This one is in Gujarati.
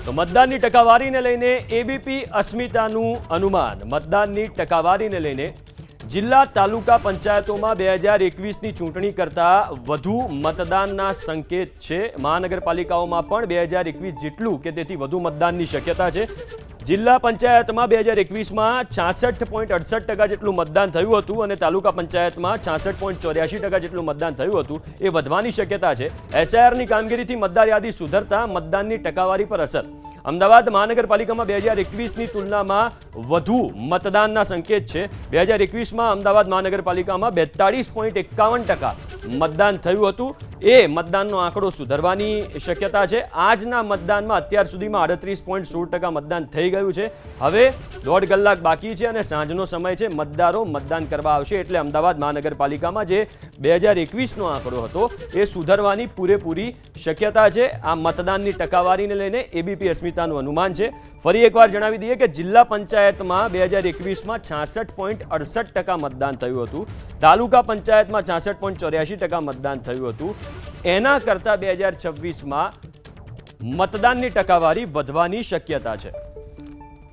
તો મતદાનની ટકાવારીને લઈને એબીપી અસ્મિતાનું અનુમાન. મતદાનની ટકાવારીને લઈને જિલ્લા તાલુકા પંચાયતોમાં 2021ની ચૂંટણી કરતાં વધુ મતદાનના સંકેત છે. મહાનગરપાલિકાઓમાં પણ 2021 જેટલું કે તેથી વધુ મતદાનની શક્યતા છે. જિલ્લા પંચાયતમાં 2021માં 66.68% જેટલું મતદાન થયું હતું અને તાલુકા પંચાયતમાં 66.84% જેટલું મતદાન થયું હતું. એ વધવાની શક્યતા છે. એસઆઈઆરની કામગીરીથી મતદાર યાદી સુધરતા મતદાનની ટકાવારી પર અસર. અમદાવાદ મહાનગરપાલિકામાં 2021ની તુલનામાં વધુ મતદાનના સંકેત છે. 2021માં અમદાવાદ મહાનગરપાલિકામાં 42.51% મતદાન થયું હતું. એ મતદાનનો આંકડો સુધરવાની શક્યતા છે. આજના મતદાનમાં અત્યાર સુધીમાં 38.16% મતદાન થઈ ગયું છે. હવે 1.5 કલાક બાકી છે અને સાંજનો સમય છે. મતદારો મતદાન કરવા આવશે એટલે અમદાવાદ મહાનગરપાલિકામાં જે 2021નો આંકડો હતો એ સુધરવાની પૂરેપૂરી શક્યતા છે. આ મતદાનની ટકાવારીને લઈને એબીપી અસ્મિતાનું અનુમાન છે. ફરી એકવાર જણાવી દઈએ કે જિલ્લા પંચાયતમાં 2021માં 66.68% મતદાન થયું હતું. તાલુકા પંચાયતમાં 66.84% મતદાન થયું હતું. એના કરતાં 2026માં મતદાનની ટકાવારી વધવાની શક્યતા છે.